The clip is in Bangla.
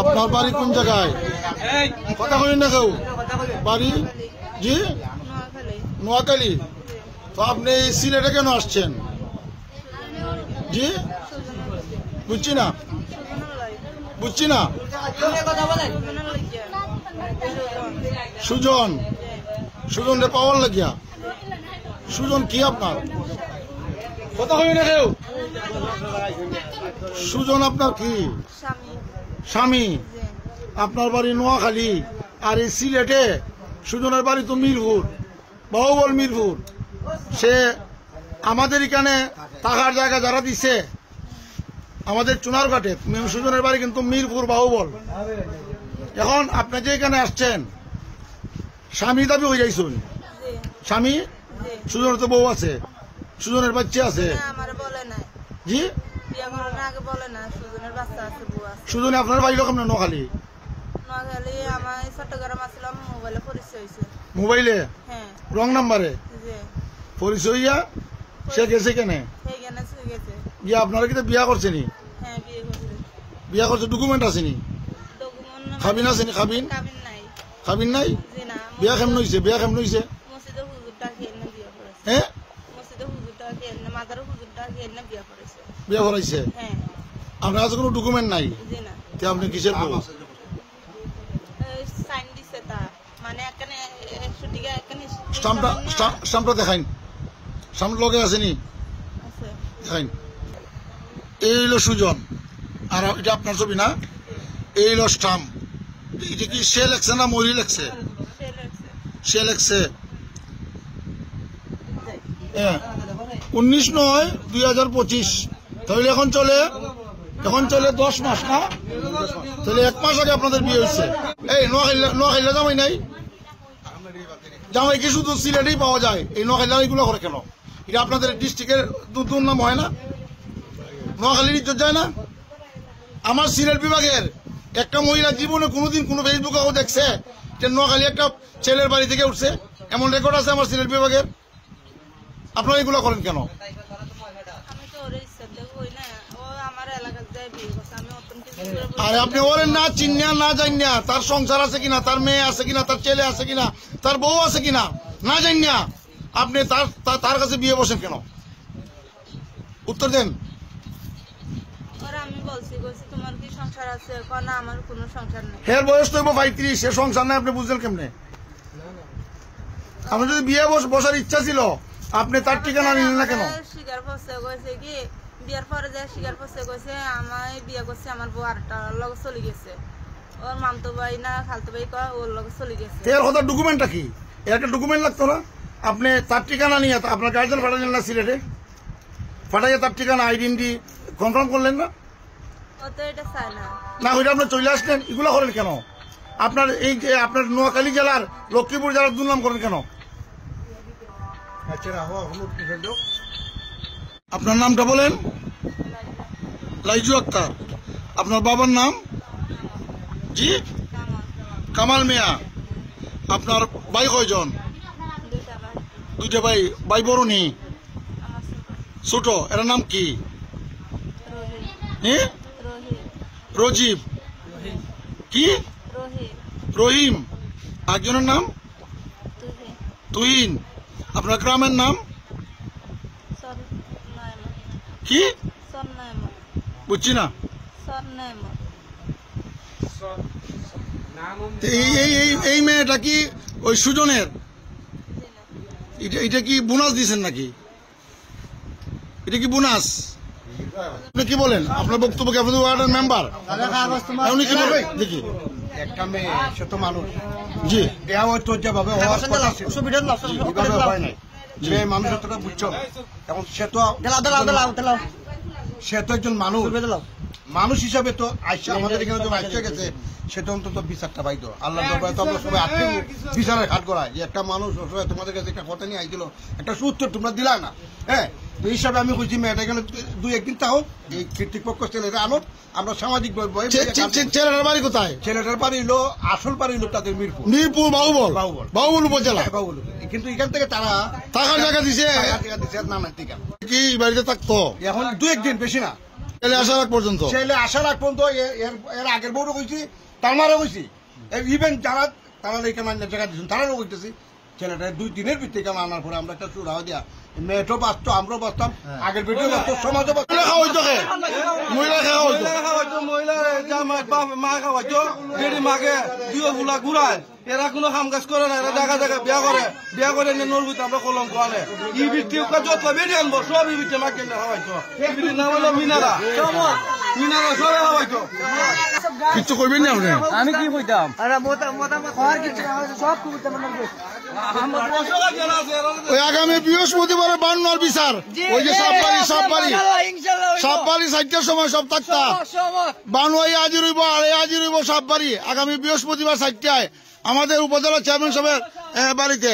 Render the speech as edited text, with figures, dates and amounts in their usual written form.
আপনার বাড়ি কোন জায়গায়? কথা বলেন না কেউ। বাড়ি জি নোয়াখালী। তো আপনি সিলেটে কেন আসছেন? জি বুঝছি না সুজন রে পাওয়ার লাগিয়া। সুজন কি আপনার? কথা হই না কেউ। সুজন আপনার কি স্বামী? আপনার বাড়ি নোয়াখালী আর এই সিলেটে। সুজনের বাড়ি তো মিরপুর, বাহুবল মিরপুর। সে আমাদের এখানে থাকার জায়গা যারা দিছে আমাদের চুনারঘাটে, সুজনের বাড়ি কিন্তু মিরপুর বাহুবল। এখন আপনি যে এখানে আসছেন স্বামী দাবি হয়ে যাইছুন। স্বামী সুজনের তো বউ আছে, সুজনের বাচ্চা আছে। জি সুজনে আপনার বাড়ি রকম না নোয়াখালী? মোবাইলে রং নাম্বারে পরিচয় হইয়া সে গেছে কেনে গিয়া আপনারা কিন্তু বিয়া করছেনি? বিয়া করছে, ডকুমেন্ট আসেনি? খাবিন আসেনি? খাবিন নাই? বিয়া কেমন হয়েছে? হ্যাঁ বিয়া করাইছে। আপনার কাছে কোনো ডকুমেন্ট নাই? আপনি কিসের বউ? স্টাম্পটা দেখাইন। স্টাম্প লগে আসেনি? দেখাইন। এই হলো সুজন, আর এটা আপনার ছবি না? এই হলো স্টাম্প। এটা কি সে লেখছে না মরি লেখছে? সে লেখছে 19/9/2025। তাহলে এখন চলে 10 মাস না? তাহলে 1 মাস আগে আপনাদের বিয়ে হয়েছে। এই নোয়াখালী জামাই নাই? জামাই কি শুধু সিলেটেই পাওয়া যায়? এই নোয়াখালী এইগুলো করে কেন? এটা আপনাদের ডিস্ট্রিক্টের দুর্নাম হয় না? নোয়াখালীর ইজ্জত যায় না? আমার সিলেট বিভাগের একটা মহিলা জীবনে কোনোদিন কোনো ফেসবুকে দেখছে যে নোয়াখালী একটা ছেলের বাড়ি থেকে উঠছে? এমন রেকর্ড আছে আমার সিলেট বিভাগের? আপনারা এগুলো করেন কেন? আরে আপনি ওরে না চিনিয়া না জানিয়া তার সংসার আছে কিনা, তার মেয়ে আছে কিনা, তার ছেলে আছে কিনা, তার বউ আছে কিনা না জানিয়া আপনি তার কাছে বিয়ে বসেন কেন? উত্তর দেন। হের বয়স তো 35, সে সংসার নাই, আপনি বুঝলেন কেমনে? আপনার যদি বিয়ে বসার ইচ্ছা ছিল আপনি তার ঠিকানা নিলেন না কেন? বিয়ার পরে যে স্বীকার করছে, কইছে আমায় বিয়ে করছে আমার বউ আরেকটা লগ চলে গেছে। ওর মামতো ভাই না খালতো ভাই কয় ওর লগ চলে গেছে। এর কথা ডকুমেন্টটা কি? একটা ডকুমেন্ট লাগতো না? আপনি তার ঠিকানা নিয়ে আপনার গার্জেন পাঠালেন না সিলেটে? পাঠাইয়া তার ঠিকানা আইডেন্টি কনফার্ম করলেন না? ও তো এটা চায় না। না ওইটা আপনি চলে আসলেন, এগুলো করেন কেন? আপনার এই যে আপনার নোয়াখালী জেলার লক্ষ্মীপুর জেলার দুর্নাম করেন কেন? আপনার নামটা বলেন। লাইজু আক্তার। আপনার বাবার নাম? জি কামাল মিয়া। আপনার ভাই কয়জন? দুইটা ভাই। ভাই বড় নি ছোট? এর নাম কি? রজিব কি? রহিম। একজনের নাম তুহিন। আপনার গ্রামের নাম কি? বুঝছি না। এই মেয়েটা কি ওই সুজনের? এটা কি বোনাস দিয়েছেন নাকি? এটা কি বোনাস? আপনি কি বলেন? আপনার বক্তব্য কি? আপনি ওয়ার্ডের মেম্বার। দেখি একটা মেয়ে সে তো মানুষ। জি যেভাবে হয় নাই যে মানুষ এতটা বুঝছো। এখন সে তো একজন মানুষ হিসাবে তো আইসা আমাদের এখানে যখন আইসা গেছে সে তো অন্তত বিচারটা পাইতো। আল্লাহ তো আমরা সবাই আজকে বিচারের হাট করায় যে একটা মানুষ তোমাদের কাছে একটা কথা নিয়ে আইছিল, একটা সুউত্তর তোমরা দিলা না। হ্যাঁ তো এই হিসাবে আমি খুঁজছি মেয়েটা এখানে 2-1 দিন তাও এই কর্তৃপক্ষ ছেলেরা আনো, আমরা সামাজিক ছেলেটার বাড়ি কোথায়? ছেলেটার বাড়ি হলো আসল বাড়ি হলো তাদের মিরপুর বাহুবল উপজেলা। কিন্তু এখান থেকে তারা থাকার জায়গা দিছে নামের ঠিকানা কি বাড়িতে থাকতো? এখন 2-1 দিন, বেশি না। ছেলে আসার আগ পর্যন্ত ছেলে আসার আগ পর্যন্ত এর আগের বউরও কইছি তারমারও কইছি ইভেন যারা তারা রেখে মান্য জায়গা দিচ্ছেন তারাও কইতেছি ছেলেটা 2 দিনের ভিত্তিতে আনার পরে আমরা একটা সুরাহ দিয়া মেয়েটাও বাঁচতো আমরাও বাঁচতাম আগের ভিডিও বাঁচতো সমাজও বাঁচতো মহিলা খাওয়া হইতো মহিলা মা খাওয়াইতো যদি মাকে দুই ফুলা ঘুরায় এরা কোনো কাম কাজ করে না এরা জায়গা জায়গা বিয়া করে নলগুতে আমরা কলম করে ই বৃত্তি যত বেড়ে আনবো সব ই বৃত্তি মাকে খাওয়াইতো এই বৃত্তির নাম হলো মিনারা সবাই খাওয়াইতো কিচ্ছু করবেন না আপনি আমি কি কইতাম ওই আগামী বৃহস্পতিবার বান্নার বিচার ওই যে সাপবাড়ি 4টার সময় সব থাকতা বানুয়াই আজি রইব আর আজি রইব সাপবাড়ি আগামী বৃহস্পতিবার 4টায় আমাদের উপজেলা চেয়ারম্যান সাহেবের বাড়িতে